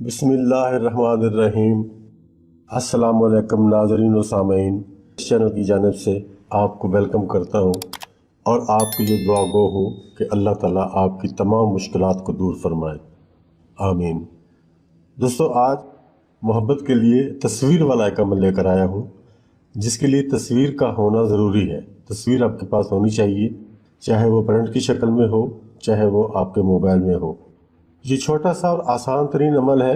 बिस्मिल्लाहिर्रहमानिर्रहीम। अस्सलाम वालेकुम नाज़रीन व सामीन। इस चैनल की जानिब से आपको वेलकम करता हूँ और आपके लिए दुआ गो हूँ कि अल्लाह ताला आपकी तमाम मुश्किलात को दूर फरमाए, आमीन। दोस्तों, आज मोहब्बत के लिए तस्वीर वाला एक अमल लेकर आया हूँ, जिसके लिए तस्वीर का होना ज़रूरी है। तस्वीर आपके पास होनी चाहिए, चाहे वो प्रिंट की शक्ल में हो, चाहे वो आपके मोबाइल में हो। ये छोटा सा और आसान तरीन अमल है,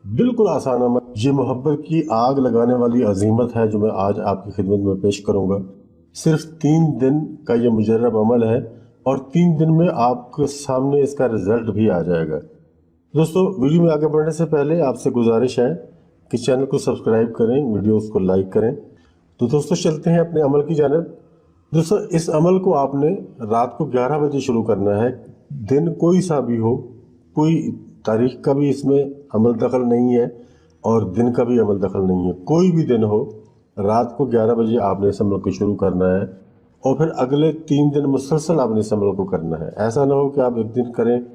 बिल्कुल आसान अमल। ये मोहब्बत की आग लगाने वाली अजीमत है जो मैं आज आपकी खिदमत में पेश करूँगा। सिर्फ 3 दिन का ये मुजर्रब अमल है और 3 दिन में आपके सामने इसका रिजल्ट भी आ जाएगा। दोस्तों, वीडियो में आगे बढ़ने से पहले आपसे गुजारिश है कि चैनल को सब्सक्राइब करें, वीडियोस को लाइक करें। तो दोस्तों, चलते हैं अपने अमल की जानिब। दोस्तों, इस अमल को आपने रात को 11 बजे शुरू करना है। दिन कोई सा भी हो, कोई तारीख का भी इसमें अमल दखल नहीं है और दिन का भी अमल दखल नहीं है। कोई भी दिन हो, रात को 11 बजे आपने इस अमल को शुरू करना है और फिर अगले 3 दिन मुसलसल आपने इस अमल को करना है। ऐसा ना हो कि आप एक दिन करें,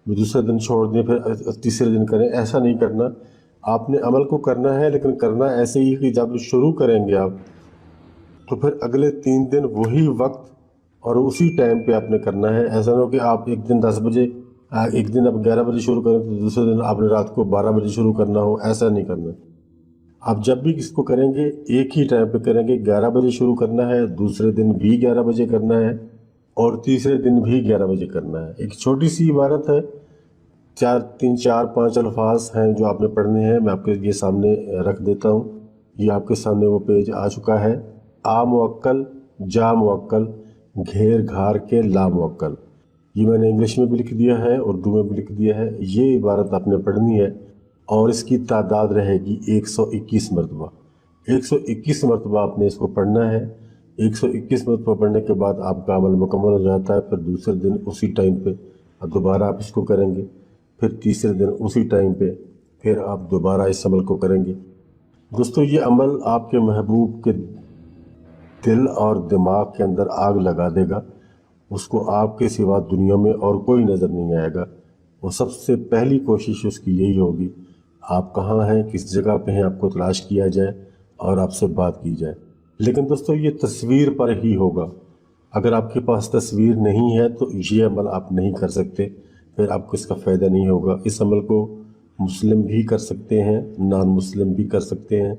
दूसरे दिन छोड़ दें, फिर तीसरे दिन करें। ऐसा नहीं करना। आपने अमल को करना है, लेकिन करना ऐसे ही कि जब शुरू करेंगे आप, तो फिर अगले 3 दिन वही वक्त और उसी टाइम पे आपने करना है। ऐसा ना हो कि आप एक दिन 10 बजे, एक दिन आप 11 बजे शुरू करें तो दूसरे दिन आपने रात को 12 बजे शुरू करना हो। ऐसा नहीं करना। आप जब भी इसको करेंगे एक ही टाइम पे करेंगे। 11 बजे शुरू करना है, दूसरे दिन भी 11 बजे करना है और तीसरे दिन भी 11 बजे करना है। एक छोटी सी इबारत है, 4 अल्फाज हैं जो आपने पढ़ने हैं। मैं आपके ये सामने रख देता हूँ। ये आपके सामने वो पेज आ चुका है। आ मुवक्कल, जा मुवक्कल, घेर घार के ला मुवक्कल। ये मैंने इंग्लिश में भी लिख दिया है, उर्दू में भी लिख दिया है। ये इबारत आपने पढ़नी है और इसकी तादाद रहेगी 121 मरतबा। 121 मरतबा आपने इसको पढ़ना है। 121 मरतबा पढ़ने के बाद आपका अमल मुकम्मल हो जाता है। फिर दूसरे दिन उसी टाइम पे दोबारा आप इसको करेंगे। फिर तीसरे दिन उसी टाइम पे फिर आप दोबारा इस अमल को करेंगे। दोस्तों, ये अमल आपके महबूब के दिल और दिमाग के अंदर आग लगा देगा। उसको आपके सिवा दुनिया में और कोई नज़र नहीं आएगा। वो सबसे पहली कोशिश उसकी यही होगी, आप कहाँ हैं, किस जगह पे हैं, आपको तलाश किया जाए और आपसे बात की जाए। लेकिन दोस्तों, ये तस्वीर पर ही होगा। अगर आपके पास तस्वीर नहीं है तो ये अमल आप नहीं कर सकते, फिर आपको इसका फ़ायदा नहीं होगा। इस अमल को मुस्लिम भी कर सकते हैं, नॉन मुस्लिम भी कर सकते हैं।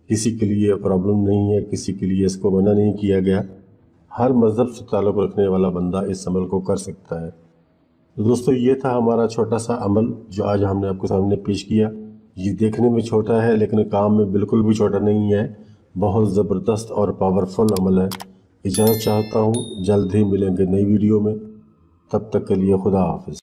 किसी के लिए प्रॉब्लम नहीं है, किसी के लिए इसको मना नहीं किया गया। हर मज़हब से ताल्लुक़ रखने वाला बंदा इस अमल को कर सकता है। तो दोस्तों, ये था हमारा छोटा सा अमल जो आज हमने आपके सामने पेश किया। ये देखने में छोटा है, लेकिन काम में बिल्कुल भी छोटा नहीं है। बहुत ज़बरदस्त और पावरफुल अमल है। इजाज़त चाहता हूँ, जल्द ही मिलेंगे नई वीडियो में। तब तक के लिए खुदा हाफिज़।